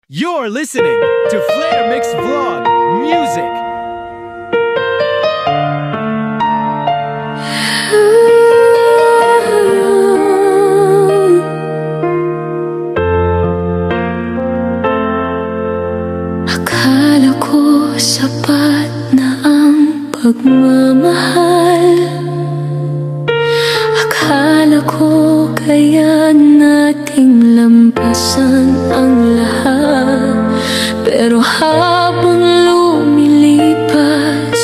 You're listening to Flair Mix Vlog Music. Akala ko sapat na ang pagmamahal. Akala ko kaya nating lampasan ang lahat. Pero habang lumilipas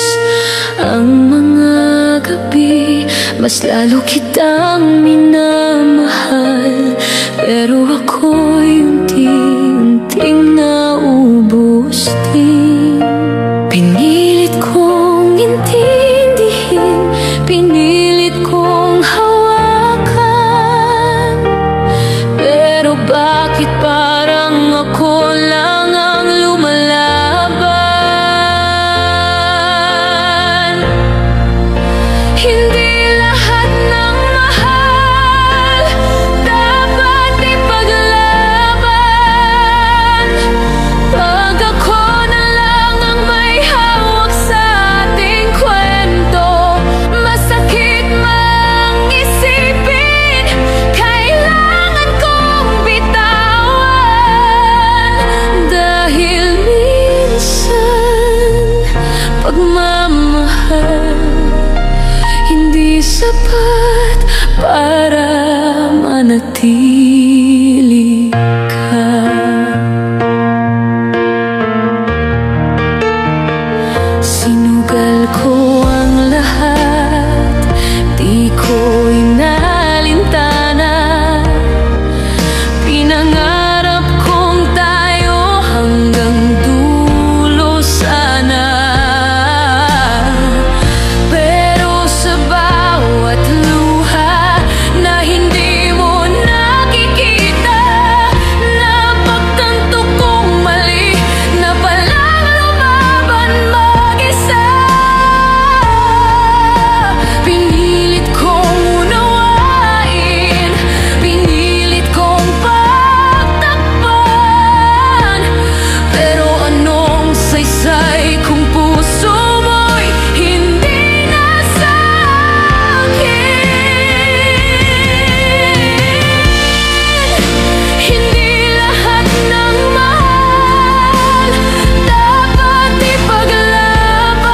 ang mga gabi, mas lalo kitang minamahal. Pero ako'y unti-unting naubos din. Pinilit kong intindihin, pinilit kong hawakan. Pero bakit parang ako lang ang lumalaban? Hindi lahat ng mahal dapat ipaglaban. Pag ako na lang ang may hawak sa ating kwento, masakit mang isipin, kailangan kong bitawan. Dahil minsan pagmamahal hindi sapat para manatili ka. Sinugal ko ang lahat, di ko inalintana. Pinangarap kong tayo hanggang dulo sana. Pero sa bawat luha na hindi mo nakikita, napagtanto kong mali na palang lumaban mag-isa. Pinilit kong unawain, pinilit kong pagtakpan. Pero anong saysay kung puso mo'y hindi na sa'kin? Hindi lahat ng mahal dapat ipaglaban.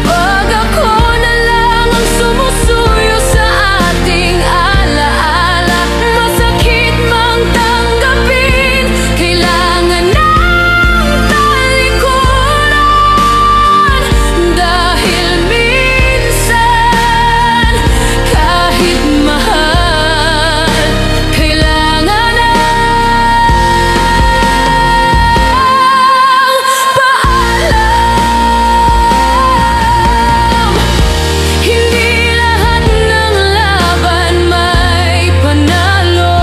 Pag ako na lang ang sumusuyo sa ating alaala, masakit mang tanggapin, kailangan ng talikuran. Dahil minsan kahit mahal, kailangan ng paalam. Hindi lahat ng laban may panalo.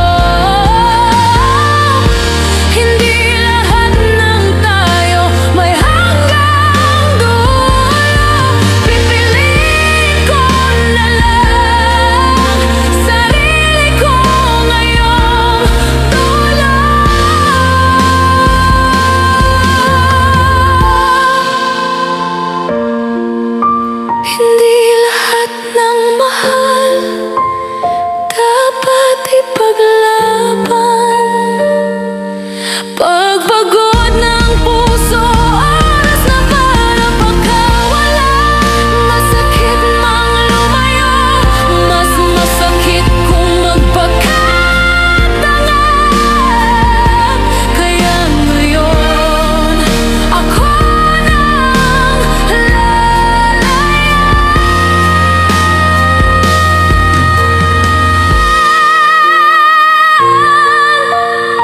Hindi lahat ng tayo may hanggang dulo. Pipiliin ko na lang sarili ko ngayong Hindi lahat ng mahal dapat ipaglaban. Pagpagod ng puso, oras na para pagkawalan. Masakit mang lumayo, mas masakit kung magpagkatangan. Kaya ngayon ako nang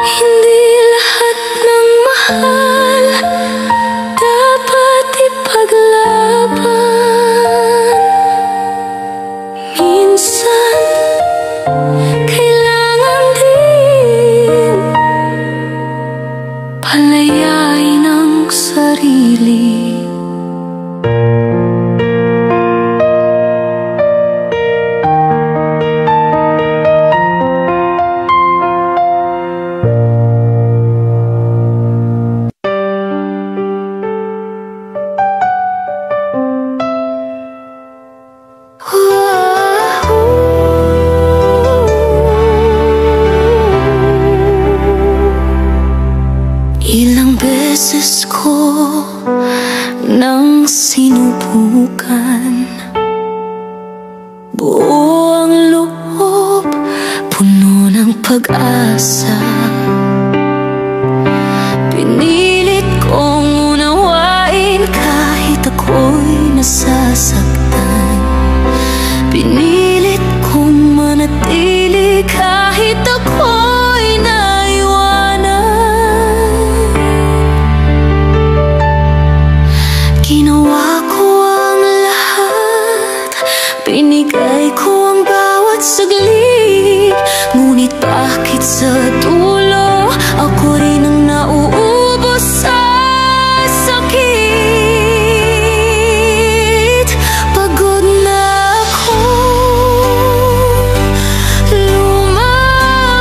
hindi lahat ng mahal dapat ipaglaban. Minsan kailangan din palayain ang sarili. ako ng sinubukan. Buo ang loob, puno ng pag-asa. Pinilit kong unawain kahit ako'y nasasaktan. Pinilit kong manatili kahit ako'y naiwanan. Ginawa ko ang lahat, binigay ko ang bawat saglit. Ngunit bakit sa dulo ako rin ang nauubos sa sakit? Pagod na ako lumaban,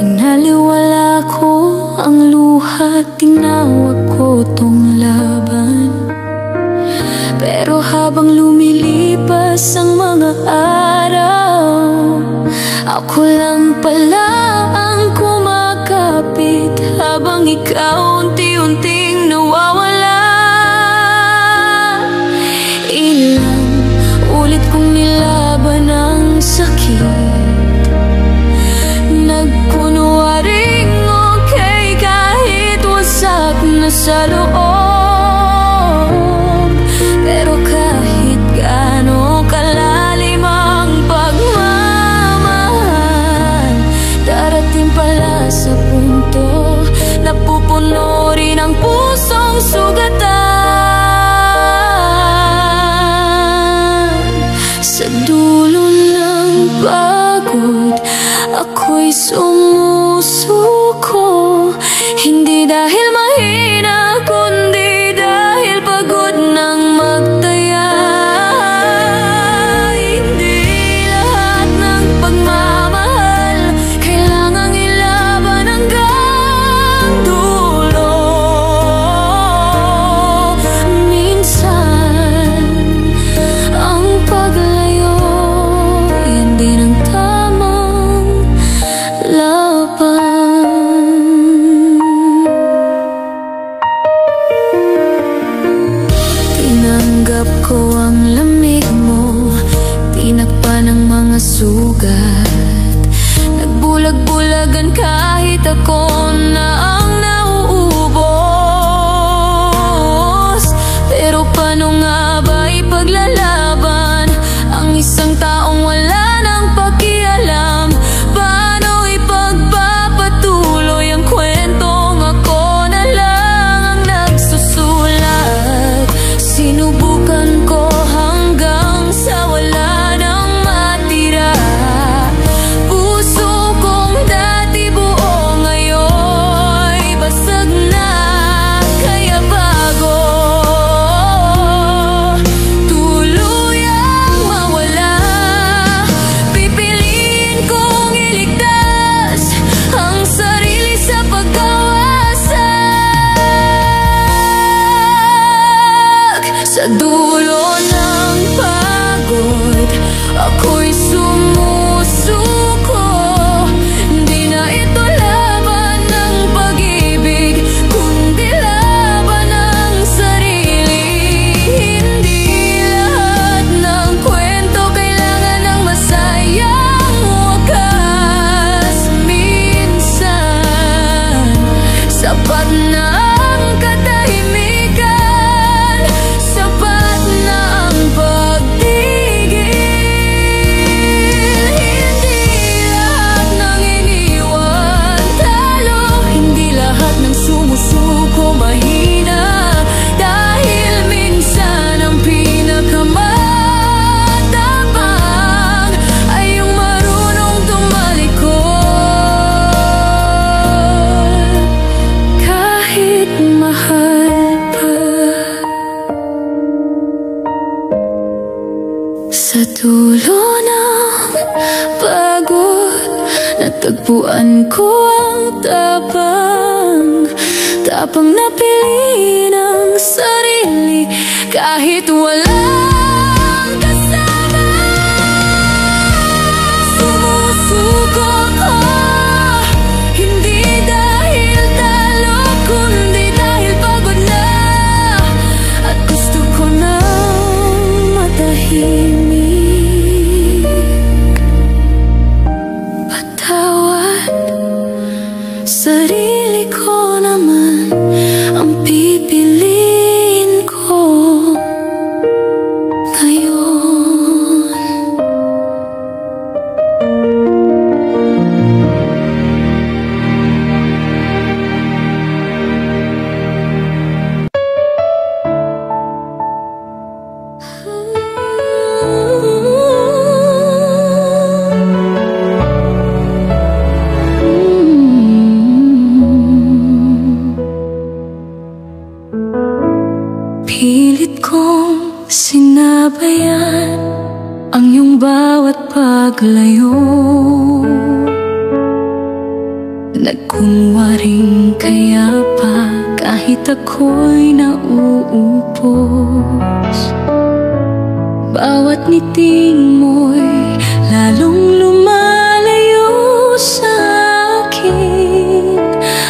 Pinaliwala ko ang luha, tinawag ko tong laban. Pero habang lumilipas ang mga araw, ako lang pala ang kumakapit, habang ikaw unti-unting nawawala. Ilang ulit kong nilaban ang sakit, nagkunwaring okay kahit wasak na sa loob. Pero kahit gaano kalalim ang pagmamahal, darating pala sa punto na pupuno rin ang pusong sugatan. Sa dulo ng pagod, ako'y sumusuko. Hindi dahil mahina, kundi dahil pagod ng magtaya. Hindi lahat ng pagmamahal kailangang ilaban hanggang dulo. Minsan ang paglayo, yan din ang tamang laban. Tinanggap ko ang lamig mo, tinakpan ang mga sugat, nagbulag-bulagan kahit ako na ang nauubos. Pero paano nga ba ipaglalaban ang isang taong wala nang pakialam? Paano ipagpapatuloy ang kwentong ako na lang ang nagsusulat? Sinubukan ko hanggang sa wala nang matira. Puso kong dati buo ngayon basag na, kaya bago tuluyang mawala, pipiliin kong iligtas ang sarili sa pagkawasak. Sa dulo ng pagod, ako'y sumusuko. Hindi na ito laban ng pag-ibig, kundi laban ng sarili. Hindi lahat ng kwento kailangan ng masayang wakas. Minsan sapat na ang katahimikan, sapat na ang pagtigil. Hindi lahat ng iniwan talo, hindi lahat ng sumusuko mahina. Dahil minsan ang pinakamatapang ay yung marunong tumalikod kahit mahal pa. Sa dulo ng pagod, natagpuan ko ang tapang, tapang na piliin ang sarili kahit walang kasama. Sumusuko ko, hindi dahil talo, kundi dahil pagod na, at gusto ko nang matahimik. Patawad, sarili ko naman ang pipiliin ko ngayon. Pilit kong sinabayan ang iyong bawat paglayo. Nagkunwaring kaya pa kahit ako'y nauupos. Bawat ngiting mo'y lalong lumalayo sa akin,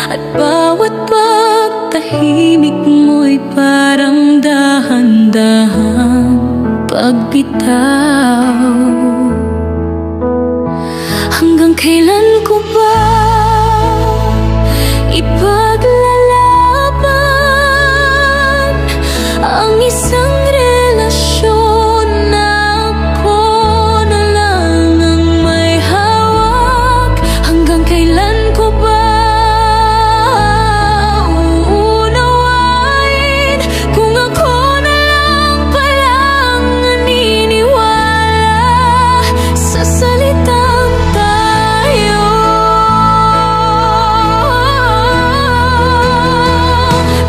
at bawat pagtahimik mo'y parang dahan-dahang pagbitaw. Hanggang kailan ko ba ipaglalaban ang isang relasyon na ako na lang ang may hawak? Hanggang kailan ko ba uunawain kung ako na lang palang naniniwala sa salitang tayo?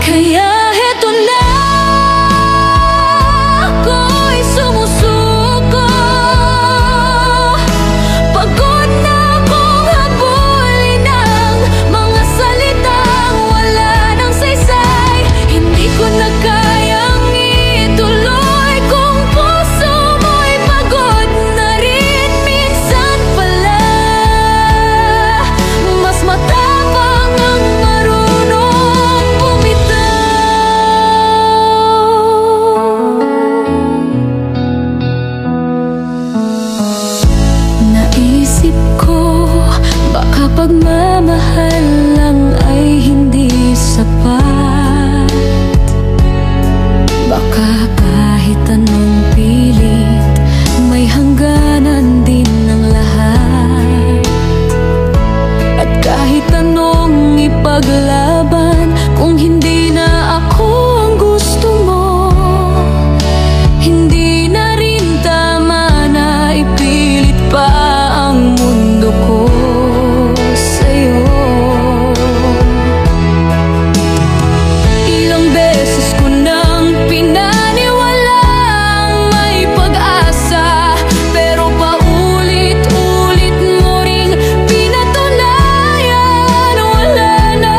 Kaya heto na, ako'y sumusuko. Pagod na akong habulin ang mga salitang wala ng saysay. Hindi ko na kayang ituloy kung puso mo'y pagod na rin. Minsan pala mas matapang ang marunong bumitaw. Naisip ko, baka pagmamahal lang ay hindi sapat. Baka kahit anong pilit, may hangganan din ng lahat. At kahit anong ipaglaban, kung hindi na ako ang gusto mo, hindi na rin tama na ipilit pa ang mundo ko sa'yo. Ilang beses ko nang pinaniwalaang may pag-asa, pero paulit-ulit mo ring pinatunayan wala na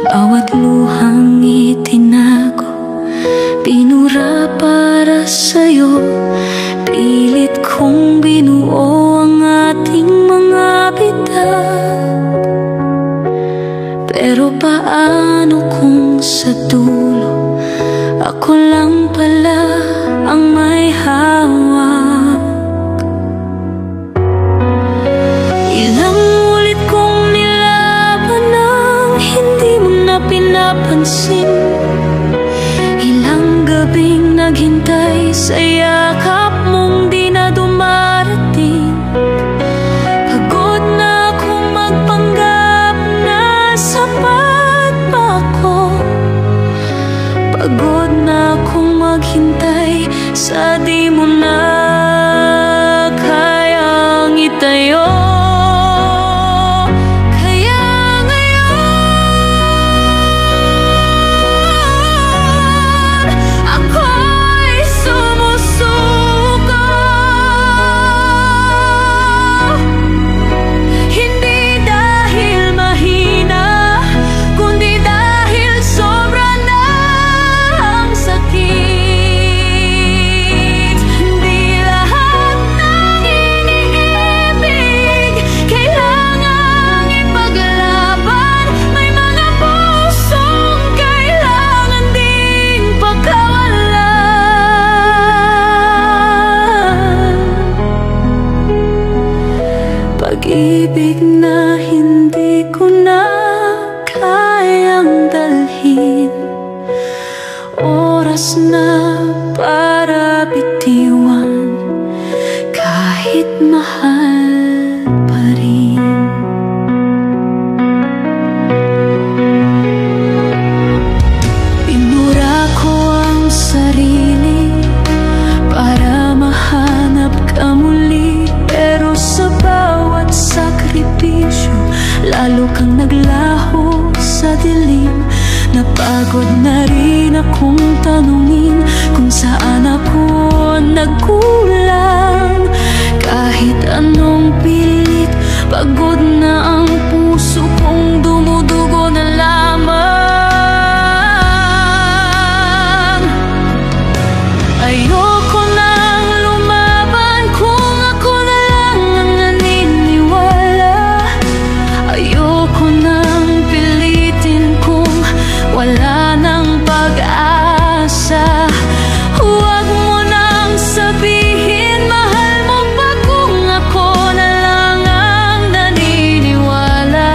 bawat luhang itinago, pinura para sa'yo. Pilit kong binuo ang ating mga bitak. Pero paano kung sa dulo ako lang pala ang may hawak? Ilang ulit kong nilaban ang hindi mo na pinapansin. Ilang gabing naghintay sa yakap mong di na dumarating. Pagod na akong magpanggap na sapat pa ako. Pagod na akong maghintay sa di mo na kayang itayo. Kaya ngayon ako'y sumusuko. Hindi dahil mahina, kundi dahil sobra na ang sakit. Hindi lahat ng iniibig kailangang ipaglaban. May mga pusong kailangan ding pagkawalan. Pag-ibig na hindi ko na kayang dalhin. Oras na para bitiwan, kahit mahal pa rin. Pinura ko ang sarili para mahanap ka muli. Pero sa bawat sakripisyo, lalo kang naglaho sa dilim. Napagod na rin akong tanungin kung saan ako nagkulang. Kahit anong pilit, pagod na ang puso kong dumudugo na lamang. Ayoko nang lumaban kung ako na lang ang naniniwala. Ayoko nang pilitin kung wala nang pag-asa. Huwag mo nang sabihin mahal mo pa kung ako na lang ang naniniwala.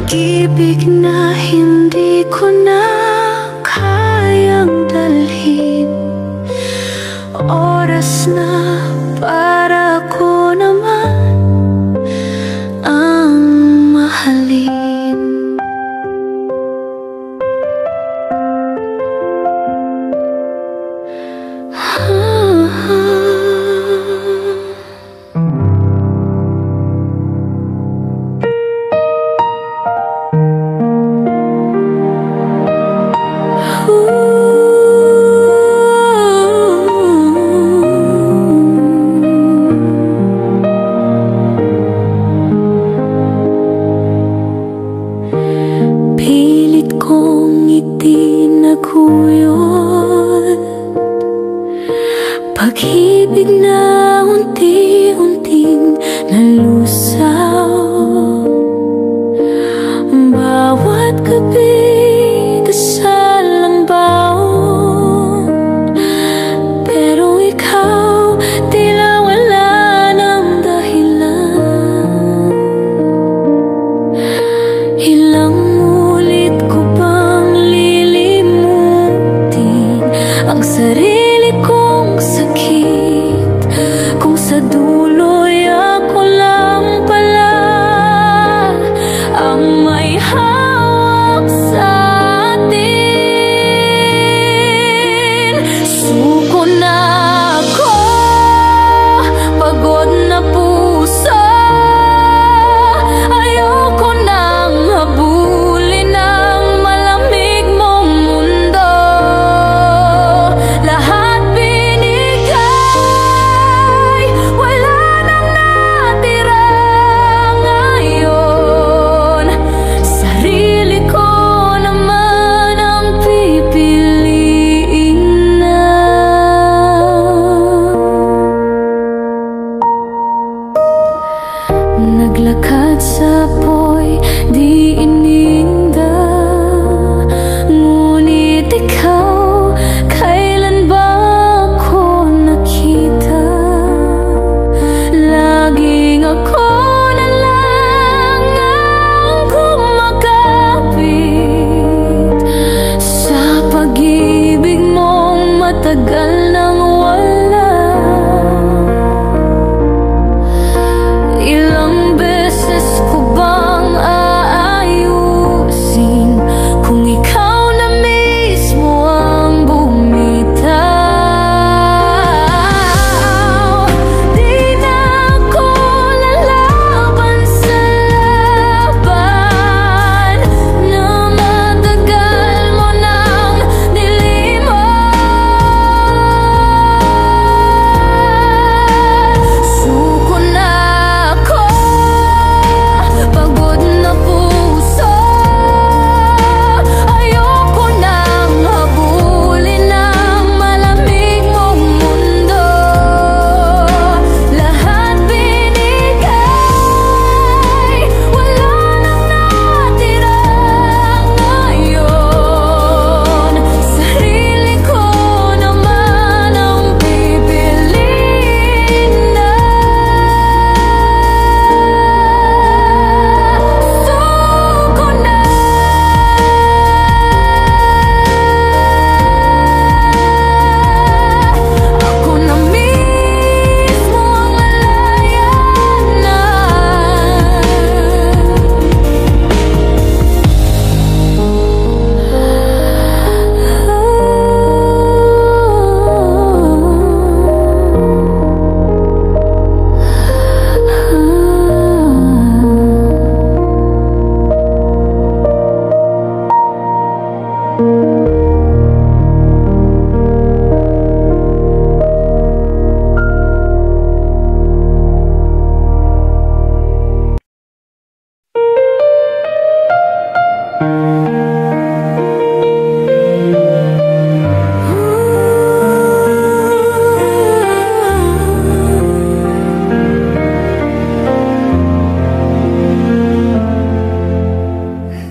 pag-ibig na hindi ko na kayang dalhin. Oras na para ko naman ang mahalin. Pilit kong itinaguyod pag-ibig na unti-unting nalusaw. Bawat gabi dasal ang baon, pero ikaw tila wala ng dahilan. Ilang ulit ko bang lilimutin ang sarili kong sakit, kung sa dulo'y ako lang pala ang may hawak sa atin. Suko na ako, pagod na puso, ayoko nang habulin ang malamig mong mundo. Lahat binigay, wala nang natira ngayon. Sarili ko naman ang pipiliin na. Naglakad sa apoy, di ininda, ngunit ikaw, kailan ba ako nakita? Laging ako na lang ang kumakapit sa pag-ibig mong matagal nang wala. Ilang beses ko bang aayusin kung ikaw na mismo ang bumitaw? Di na ako lalaban sa laban na matagal mo nang niliman. Suko na ako, pagod na puso, ayoko nang habulin ang malamig mong mundo. Lahat binigay, wala nang natira ngayon. Sarili ko naman ang pipiliin na. Suko na. Ako na mismo ang malaya na.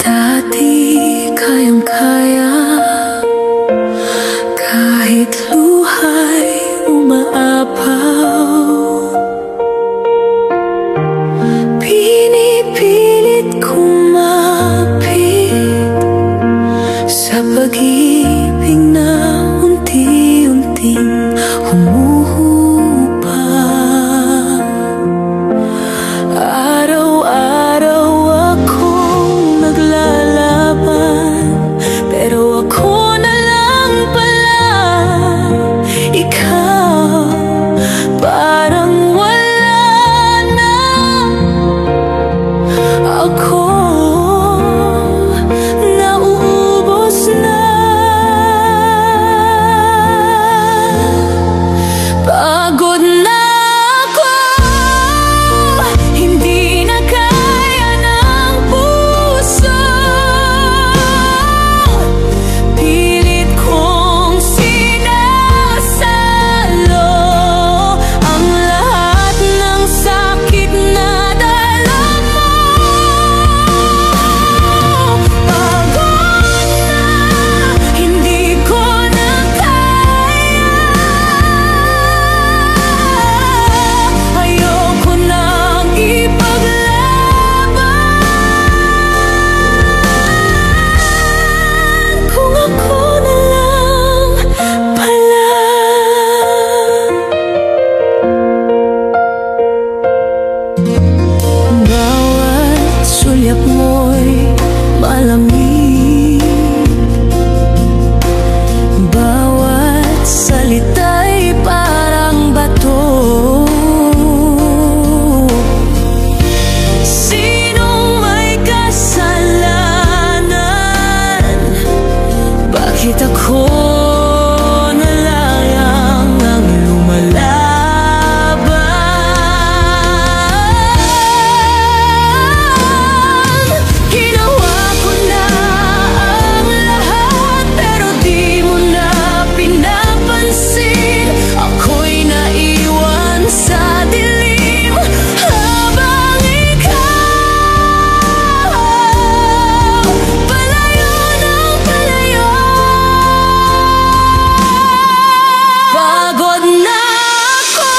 Dati kayang-kaya, kahit luha'y umaapaw. Pinipilit kong malamig. Bawat salita'y parang bato. Sinong may kasalanan? Bakit ako na lang ang lumalaban? Ginawa ko na ang lahat, pero di mo na pinapansin. Ako'y naiwan sa dilim habang ikaw palayo ng palayo. Pagod na ako,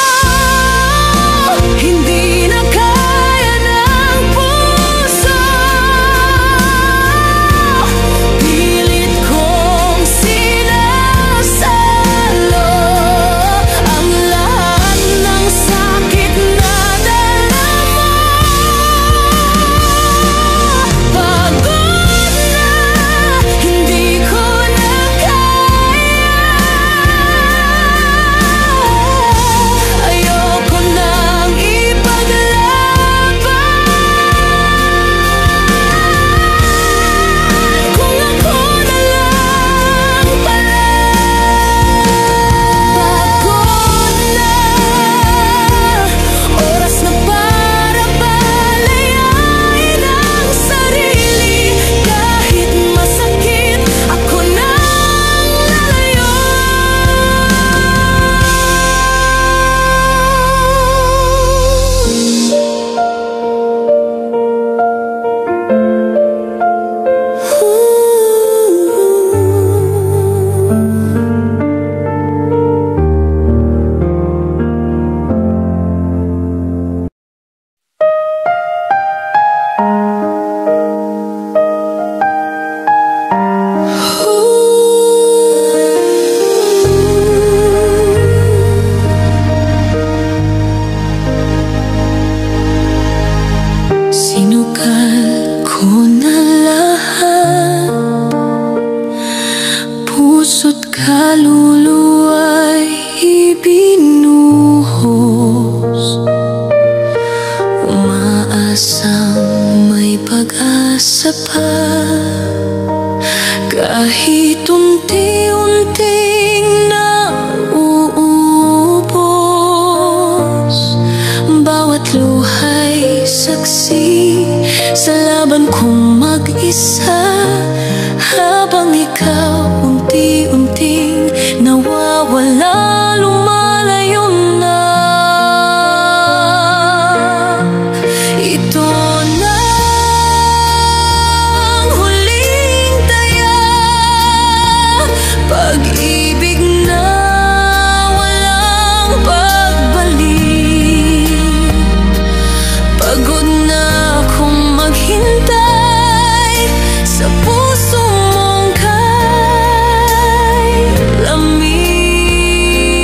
hindi na kaya ng puso. Pilit kong sinasalo ang lahat ng sakit na dala mo. Pagod na, hindi ko na kaya. Ayoko nang ipaglaban. Kung ako na lang pala. Pagod na, oras na para palayain ang sarili. Kahit masakit, ako nang lalayo. Sinukal ko na lahat, puso't kaluluwa'y ibinuhos. Umaasang may pag-asa pa, kahit unti-unting nauubos. Bawat luha'y saksi sa laban kong mag-isa, habang ikaw unti-unting nawawala, lumalayo na. Ito na ang huling taya, pag-ibig na walang pagbalik. Pagod na akong maghintay sa puso mong kay lamig.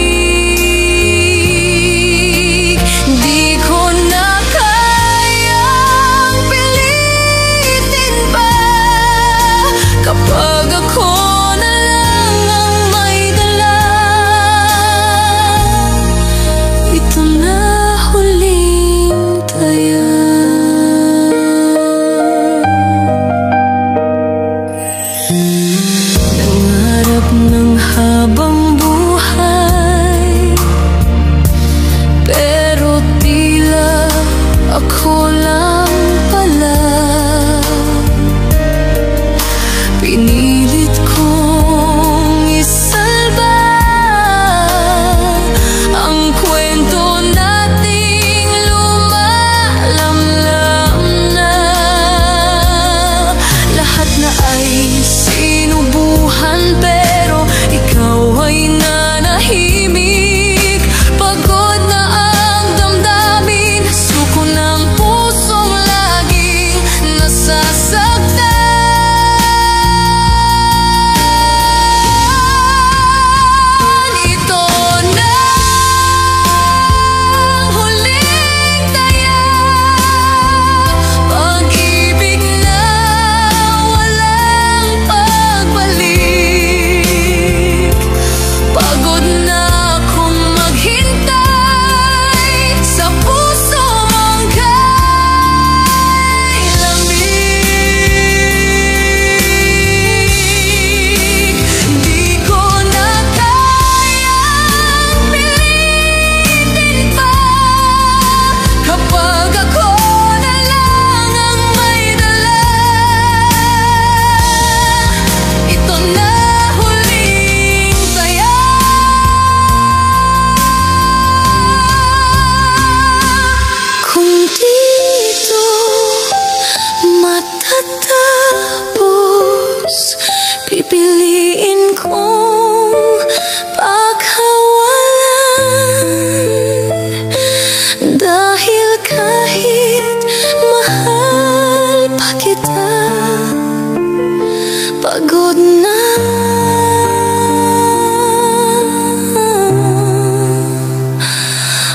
Pagod na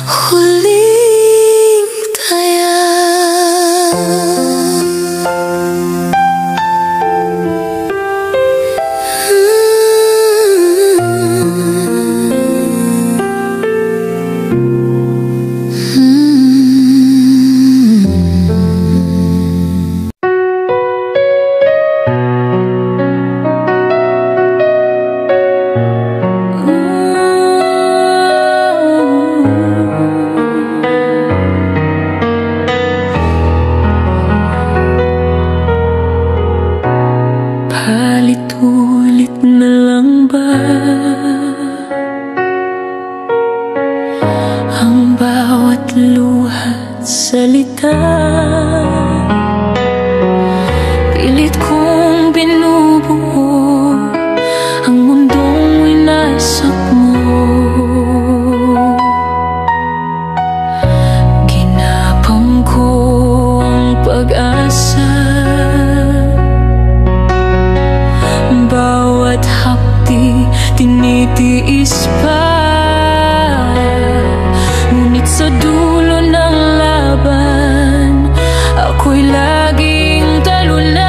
huling taya. Palit-ulit na lang ba ang bawat luha't salita? Pilit kong binubuo ang mundong winasak mo. Ginapang ko ang pag-asa, bawat hapdi tinitiis pa. Ngunit sa dulo ng laban, ako'y laging talo lang.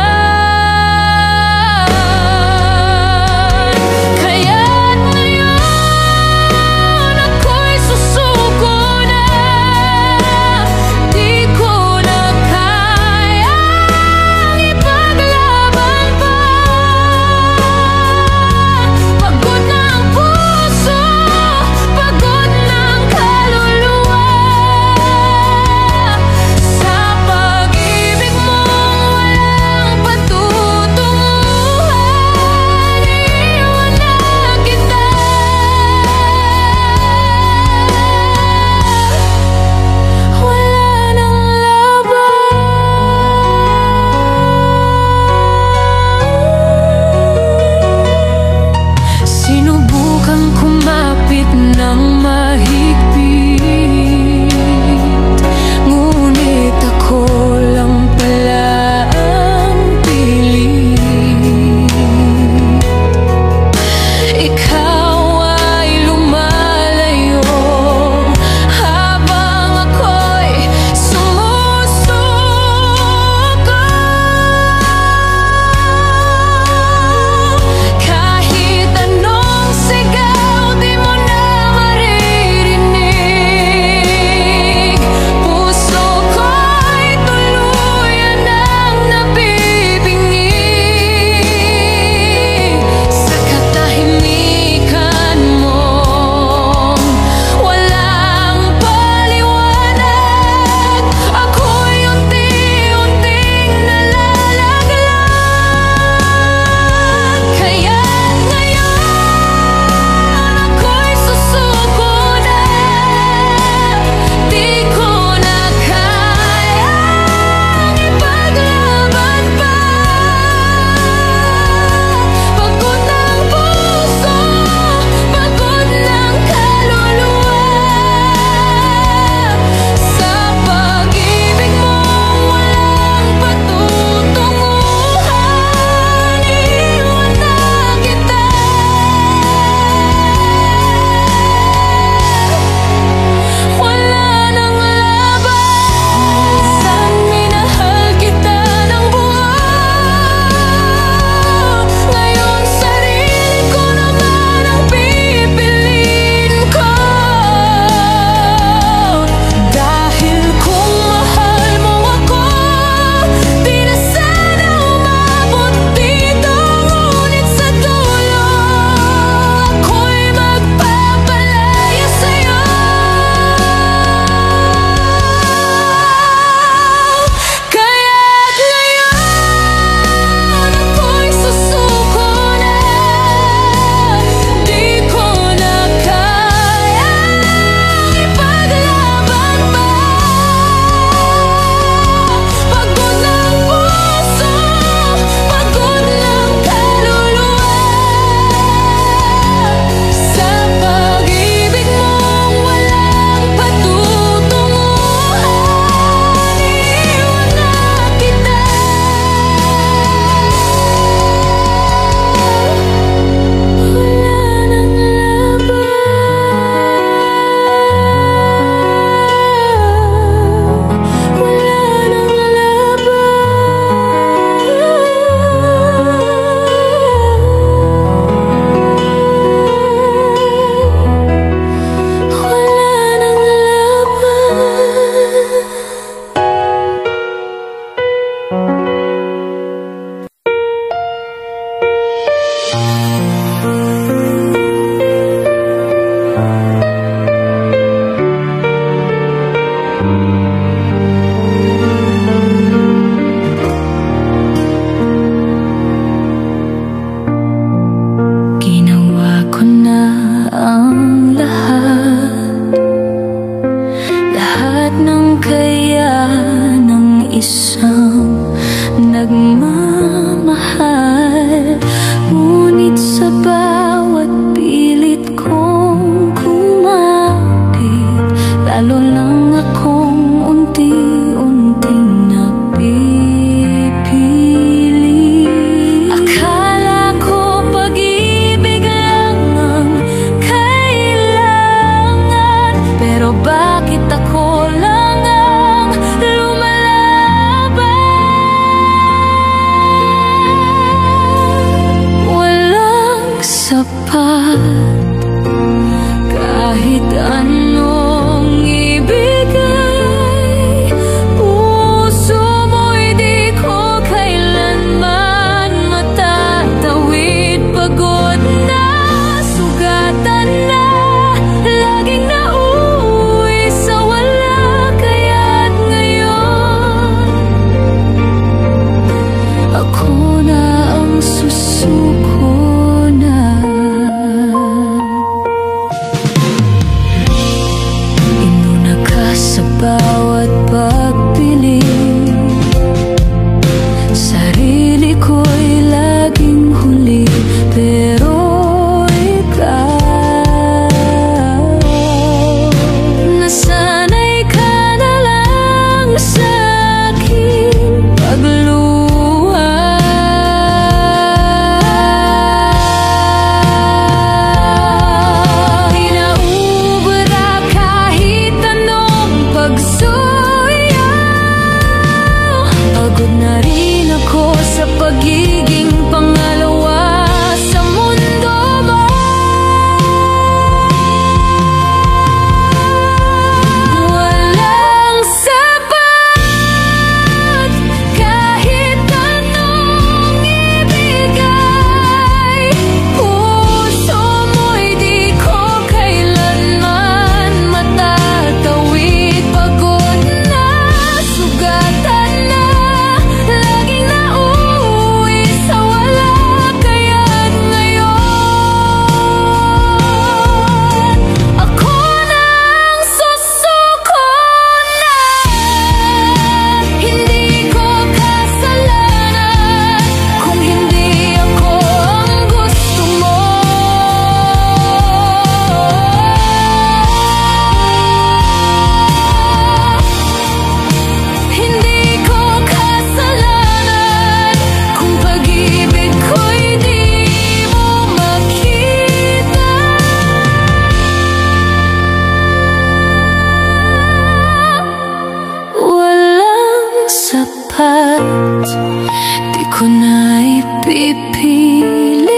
na ipipilit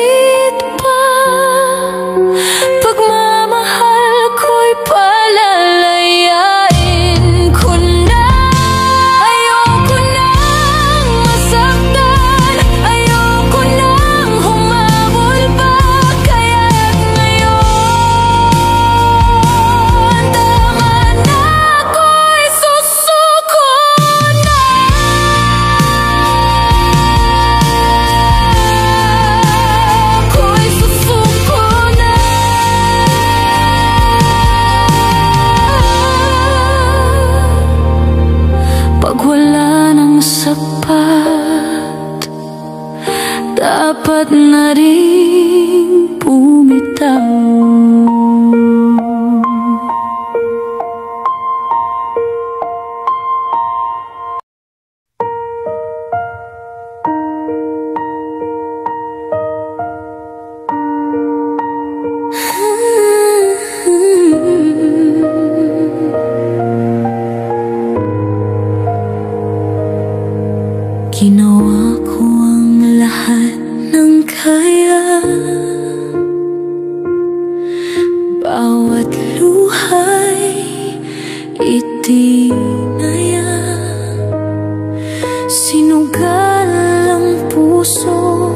pa. Pagmamahal ko'y palalayain ko na. Ayoko nang masaktan, ayoko nang humabol pa. Kaya't ngayon tama na, ako'y susuko na. Ako'y susuko na. Pag wala nang sapat, dapat na rin bumitaw. Ginawa ko ang lahat ng kaya. Bawat luhay itinaya. Sinugal ang puso,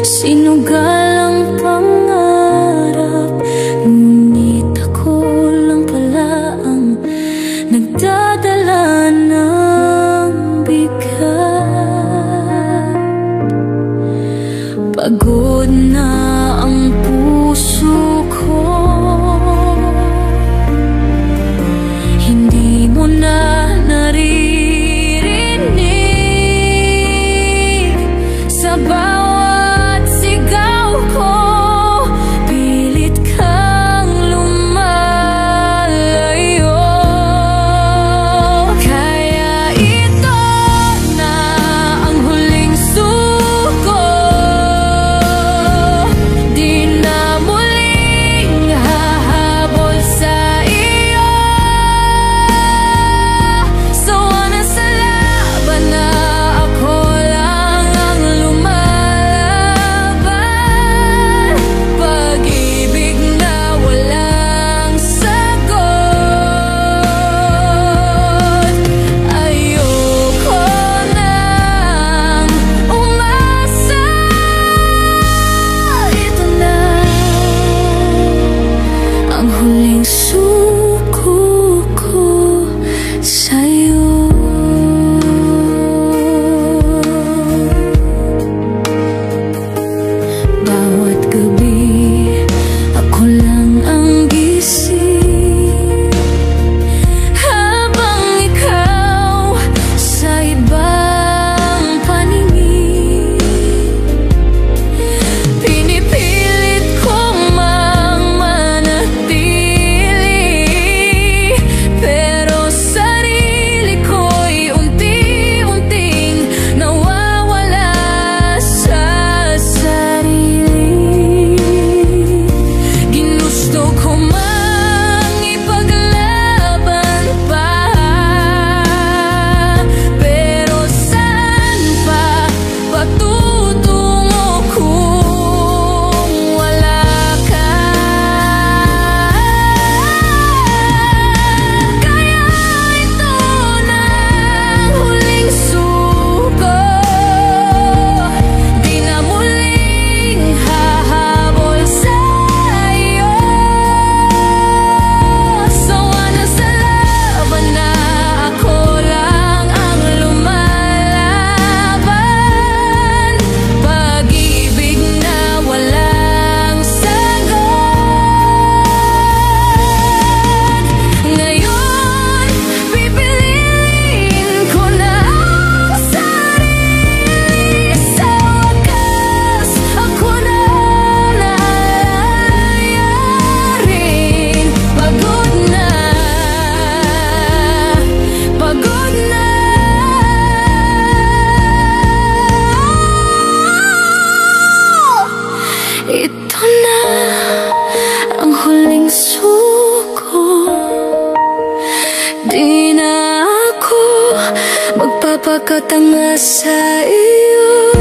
sinugal ang pangarap. Ngunit ako lang pala ang nagdadala ng bigat. Pagod na ang puso ko, hindi mo na naririnig. Sa bawat sigaw ko, pilit kang lumalayo. Kaya ito na ang huling suko. Di na muling hahabol sa iyo. Sawa na sa laban na ako lang ang lumalaban. Pag-ibig na walang sagot. Ayoko nang umasa. Ito na ang huling suko ko sa'yo. Bawat gabi ako lang ang gising, habang ikaw sa ibang paningin. Pinipilit ko mang manatili, pero sarili ko'y unti-unting nawawala sa sarili. Ginusto ko mang ipaglaban pa, pero saan pa patutungo kung wala ka? Kaya ito na ang huling suko. Di na muling hahabol sa iyo. Sawa na sa laban na ako lang ang lumalaban. Pag-ibig na walang sagot. Ngayon, pipiliin ko na ang sarili. Sa wakas, ako na nalayarin. Pagod na, pagod na. Ito na ang huling suko. Di na ako magpapakatanga sa iyo.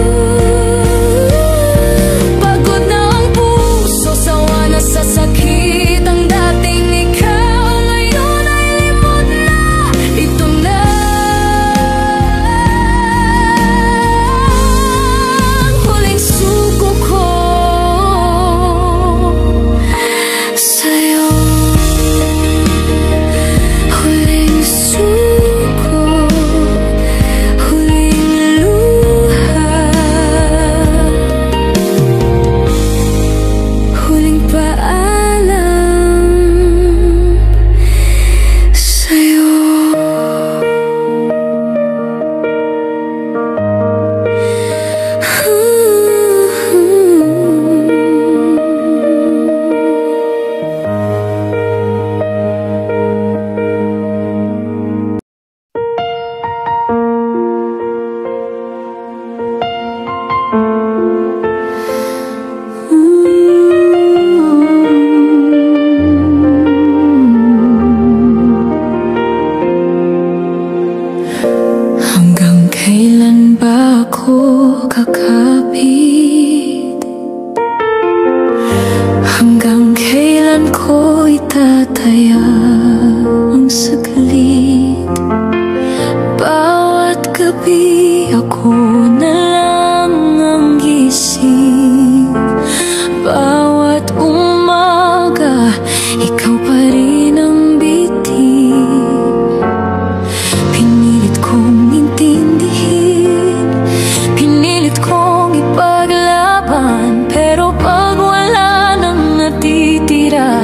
guhit. Hanggang kailan ko itataya ang saglit? Bawat gabi ako na lang ang gising. Bawat umaga, ikaw pa rin ang bitin. Pinilit kong intindihin, pinilit kong ipaglaban, pero pag wala nang natitira,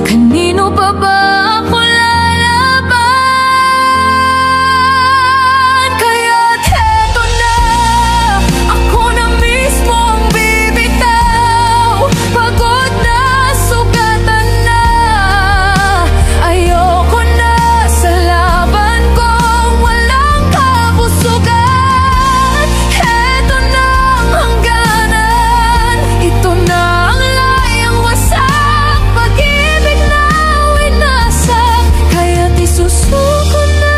kanino pa ba ako lalaban? Kaya't heto na, ako na mismo ang bibitaw. Pagod na, sugatan na, ayoko na sa laban kong walang kabusugan. Heto na ang hangganan, ito na ang layang wasak. Pag-ibig na winasak, kaya't isusuko na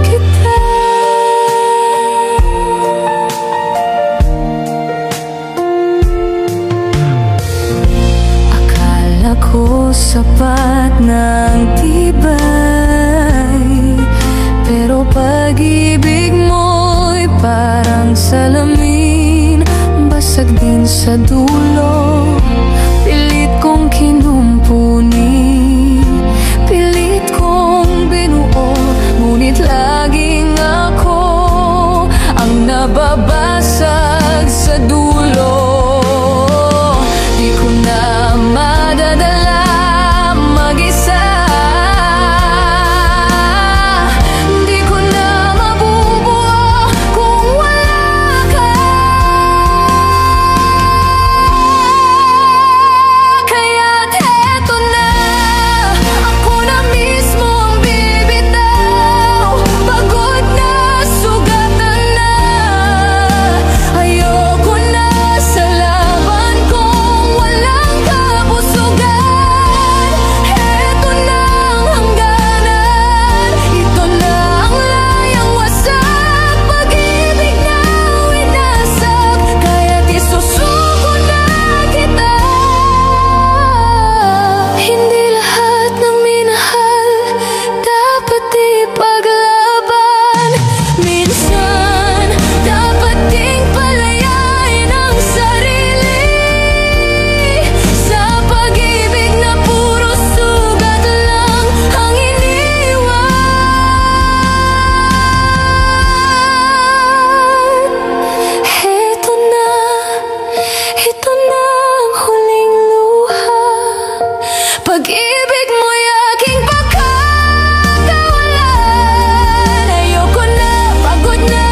kita. Akala ko sapat ng tibay, pero pag-ibig mo'y parang salamin, basag din sa dulo. Pilit kong kinumpuni, pilit kong binuo, ngunit laging ako ang nababasag sa dulo. Di ko na madadala mag-isa, di ko na mabubuo kung wala ka. Kaya't heto na, ako na mismo ang bibitaw. Pagod na, sugatan na, ayoko na sa laban kung walang kabusugan. Heto na ang hangganan, ito na ang layang wasak. Pag-ibig na winasak, kaya't isusuko na kita. Hindi lahat ng minahal dapat ipaglaban. Minsan, dapat ding palayain ang sarili. Sa pag-ibig na puro sugat lang ang iniwan. Heto na, ito na ang huling luha. Pag-ibig mo'y aking pagkakawalan. Ayoko na, pagod na,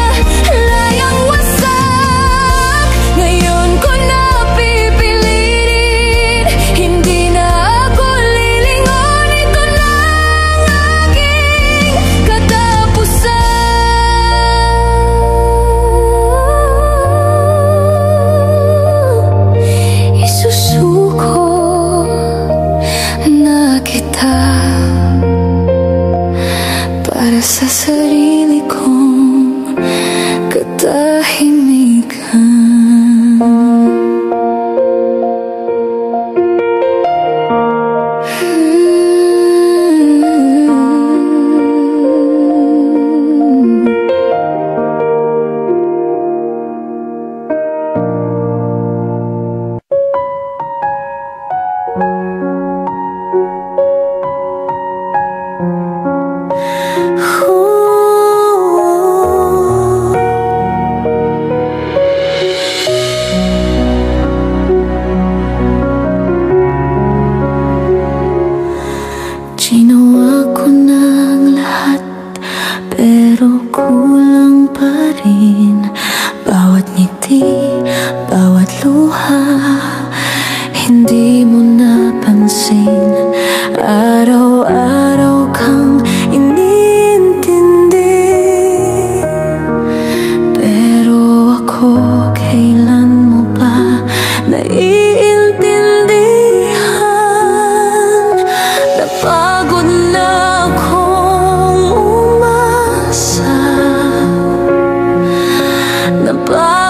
layang wasak. Ngayon ko na pipilitin, hindi na ako lilingon. Ito na ang aking katapusan. Isusuko na kita para sa sarili kong katahimikan. Ginawa ko ng lahat, pero kulang pa rin. Bawat ngiti, bawat luha, hindi mo napansin. Araw-araw kang iniintindi, pero ako kailan mo ba naiintindihan? Napagod na akong umasa, napagod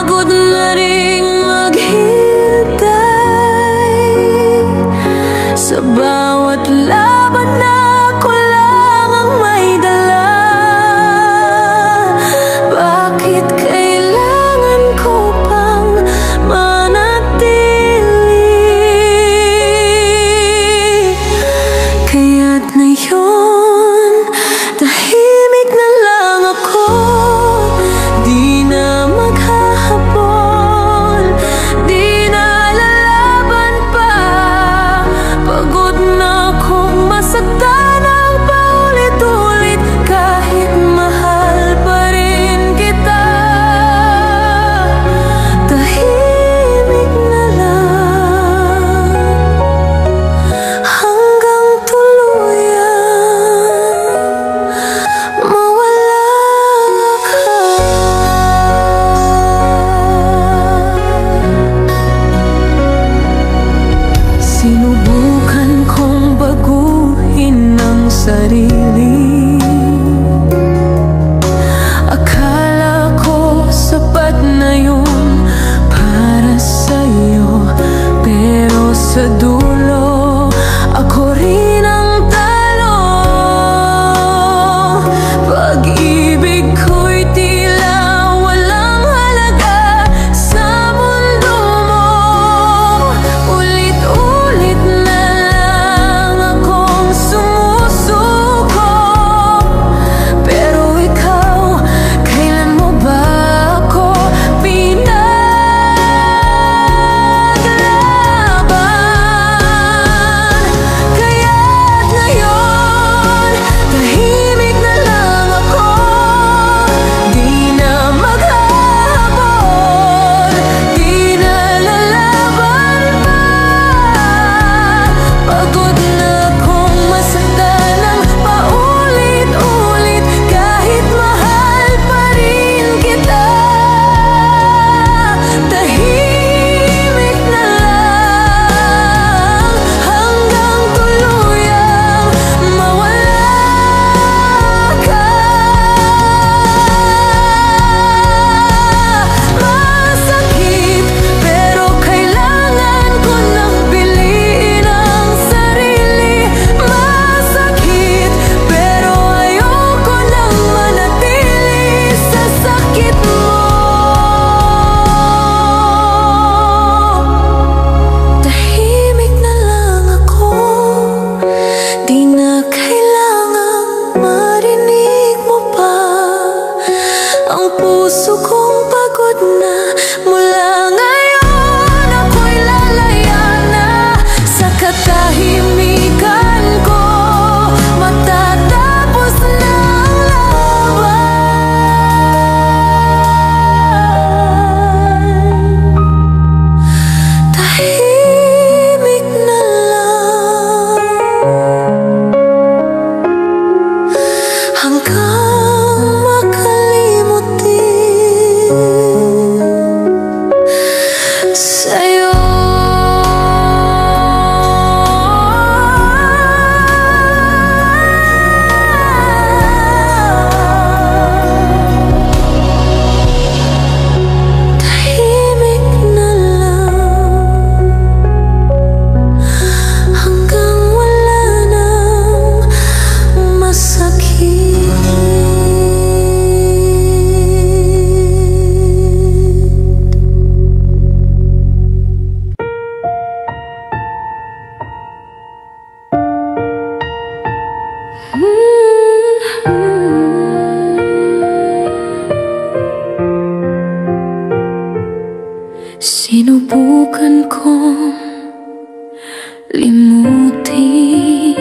Sinubukan kong limutin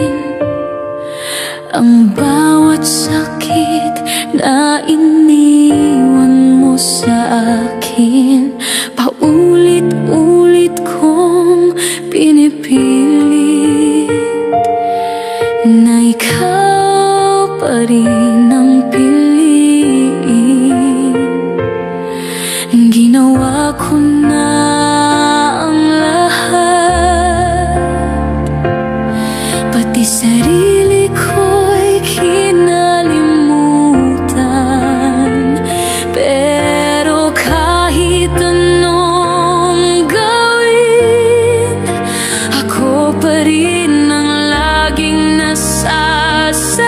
ang bawat sakit na iniwan mo sa akin. Paulit-ulit kong pinipilit na ikaw pa rin ang piliin. Ginawa ko na ang lahat, pati sarili ko'y kinalimutan. Pero kahit anong gawin, ako pa rin ang laging nasasaktan.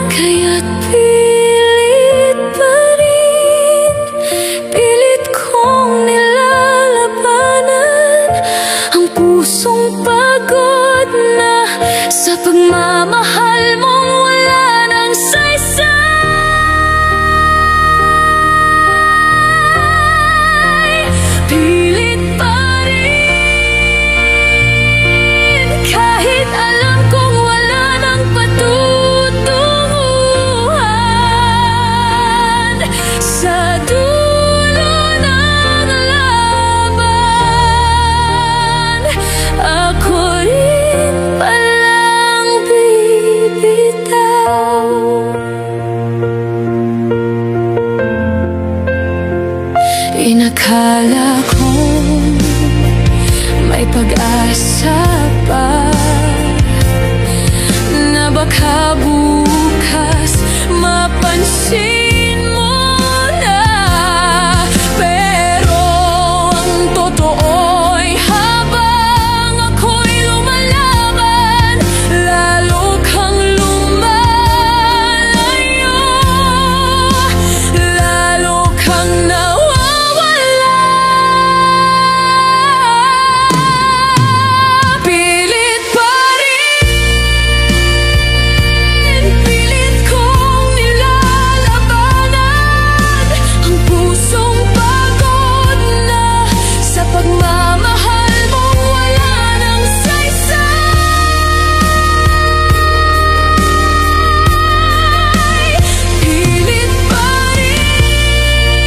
Kaya't pilit pa rin, pilit kong nilalabanan ang pusong pagod na sa pagmamahal mong wala nang saysay. Pilit pa rin, kahit alam kong wala nang patutunguhan. Sa dulo ng laban, ako rin palang bibitaw. Inakala ko may pag-asa pa, na baka bukas mapansin mo na. Pero ang totoo'y habang ako'y lumalaban, lalo kang lumalayo, lalo kang nawawala. Pilit pa rin, pilit kong nilalabanan ang pusong pagod na sa pagmamahal mong wala nang saysay. Pilit pa rin,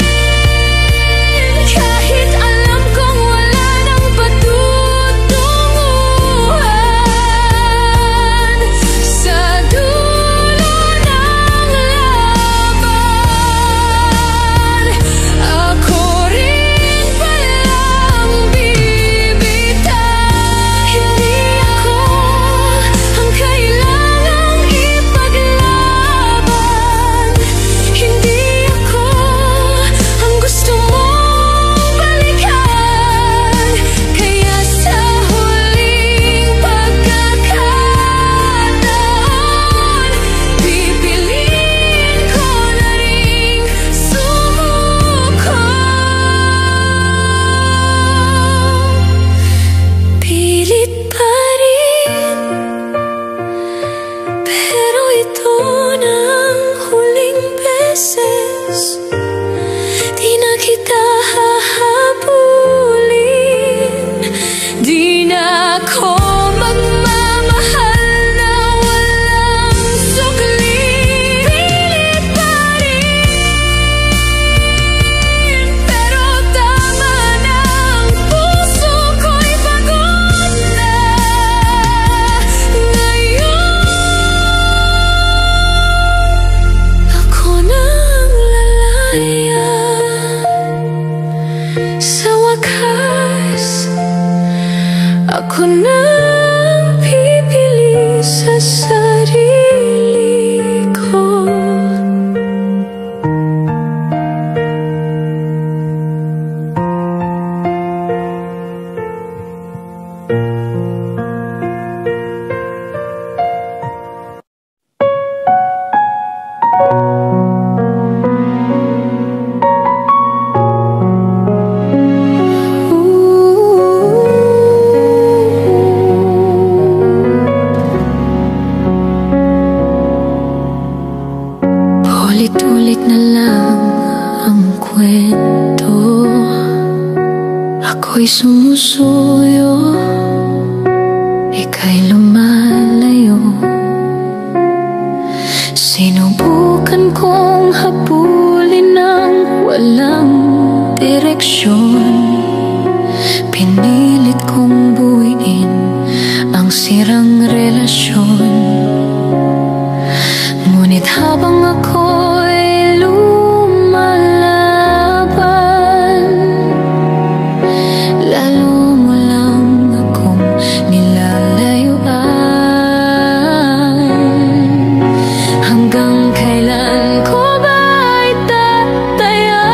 kahit alam kong wala nang patutunguhan. Sa dulo ng laban, ako rin palang bibitaw. Hindi ako ang kailangang ipaglaban, hindi ako ang gusto mong balikan. Kaya sa huling pagkakataon, pipiliin ko na ring sumuko. Pilit pa rin, pero ito na ang huling beses. Di na kita hahabulin, di na ako magmamahal na walang sukli. Pilit pa rin, pero tama na, ang puso ko'y pagod na. Ngayon, ako na ang lalaya. Sa wakas, ako na ang pipili sa sarili ko. Ulit-ulit na lang ang kwento. Ako'y sumusuyo, ika'y lumalayo. Sinubukan kong habulin ng walang direksyon. Pinilit kong buuin ang sirang relasyon. Ngunit habang ako'y lumalaban, lalo mo lang akong nilalayuan. Hanggang kailan ko ba itataya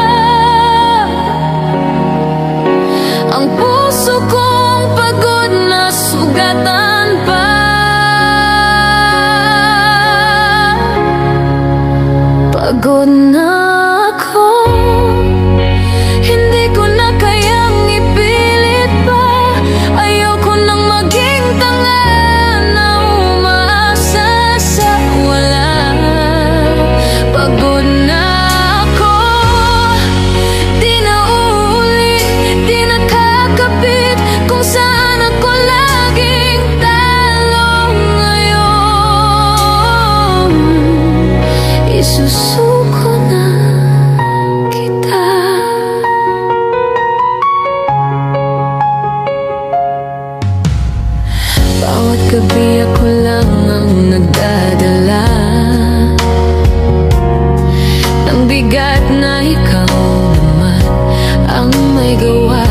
ang puso kong pagod na sugatan pa? Pagod na ako, hindi ko na kayang ipilit pa. Ayoko nang maging tanga na umaasa sa wala. Pagod na ako, di na uulit, di na kakapit kung saan ako laging talo ngayon. Isusuko na kita. Bawat gabi ako lang ang nagdadala ng bigat na ikaw naman ang may gawa.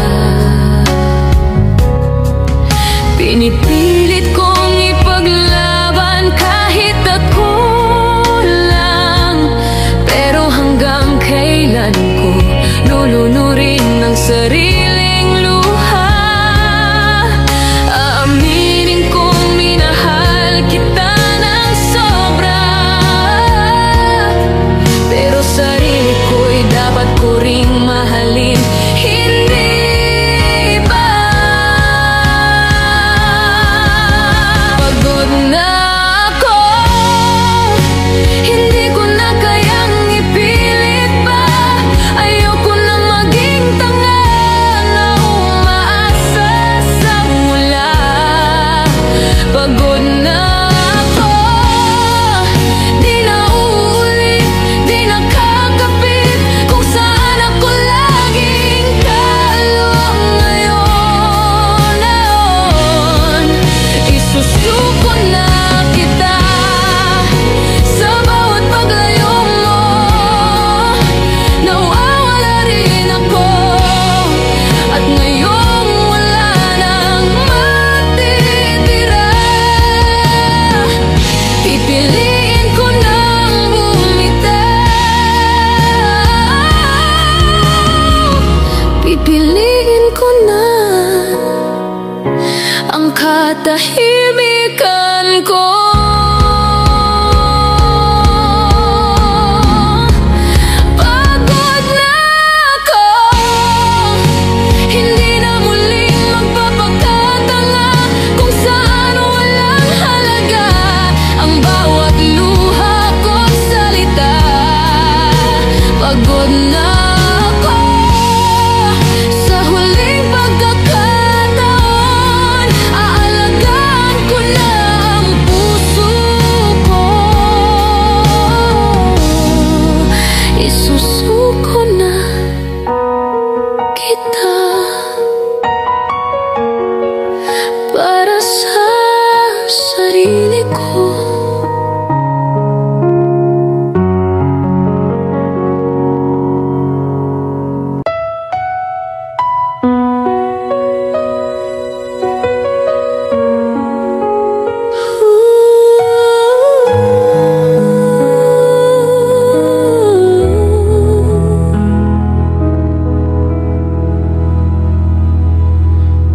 Pinipilit kong ipaglaban kahit ako lang, pero hanggang kailan ko lulunurin ang sariling luha? Aaminin kong minahal kita ng sobra, pero sarili ko'y dapat ko ring mahalin. Hindi ba? Pagod na ako, hindi ko na kayang ipilit pa. Ayoko nang maging tanga na umaasa sa wala. Pagod na ako, di na uulit, di na kakapit kung saan ako laging talo ngayon. Isusuko na kita sa bawat paglayo mo. Nawawala rin ako, at ngayong wala nang matitira. Pipiliin ko nang bumitaw. Pipiliin ko na ang katahimikan ko. Pagod na ako, hindi na muling magpapakatanga kung saan walang halaga ang bawat luha ko't salita. Pagod na ako, sa huling pagkakataon, aalagaan ko na ang puso ko. Isusuko na kita para sa sarili ko.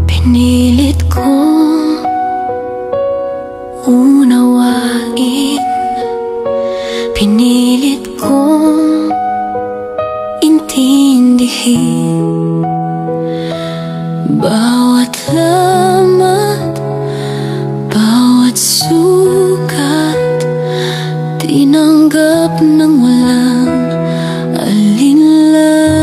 Pinilit kong unawain, pinilit kong intindihin bawat lamat, bawat sugat. Tinanggap ng walang alinlangan.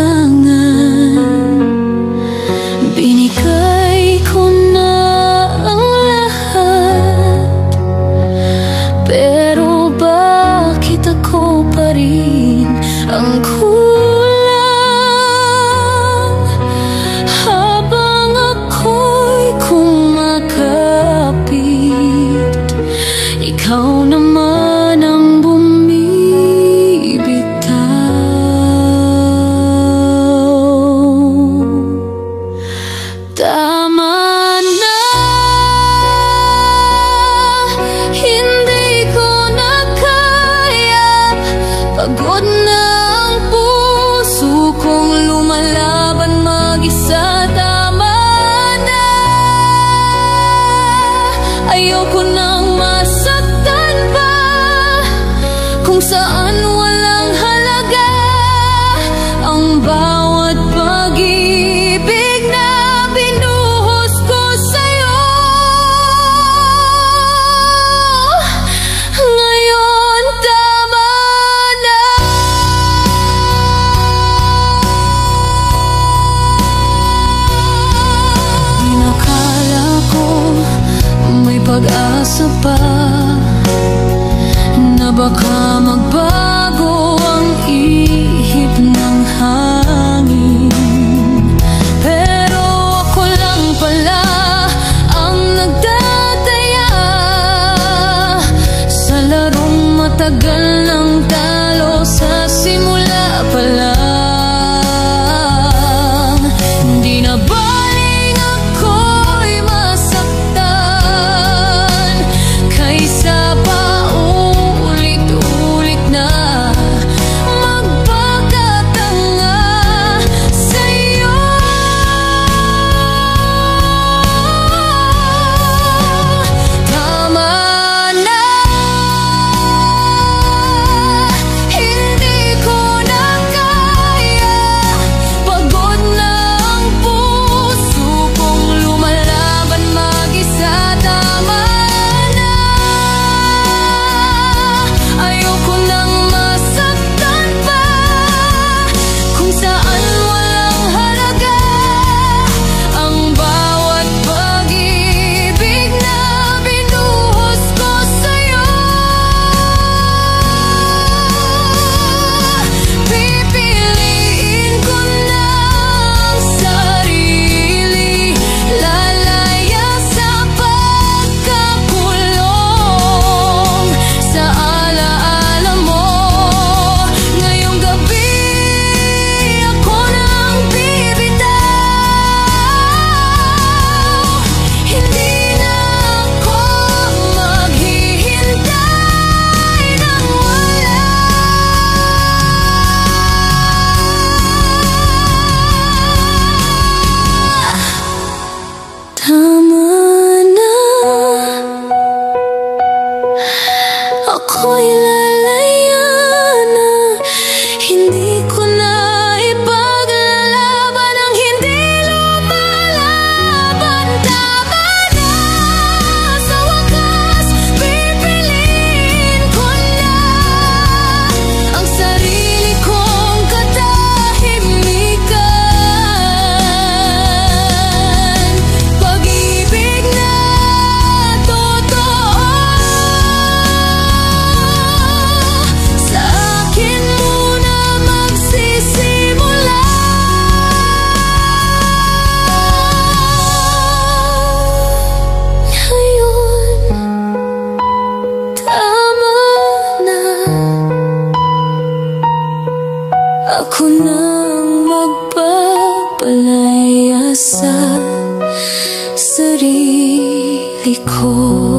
pag-asa pa na baka magbago ang ihip ng hangin. Pero ako lang pala ang nagtataya sa larong matagal ng talo sa simula pa lang. Hindi na baling ako'y masaktan kaysa pa ulit-ulit na magpakatanga sa'yo. Tama na, hindi ko na kaya. Pagod na ang puso kong lumalaban mag-isa. Tama na, ayoko nang masaktan pa kung saan walang halaga ang bawat pag-ibig na binuhos ko sa'yo. Pipiliin ko na ang sarili, lalaya sa pagkakulong sa alaala mo. Ngayong gabi ako nang bibitaw. Hindi na ako maghihintay ng wala. Tama na, ako'y lalaya na. Hindi ko na ipaglalaban ang hindi lumalaban. Tama na, sa wakas pipiliin ko na ang sarili kong katahimikan. Pag-ibig na totoo sa akin muna magsisimula. Ngayon, tama na, ako nang magpapalaya sa sarili ko.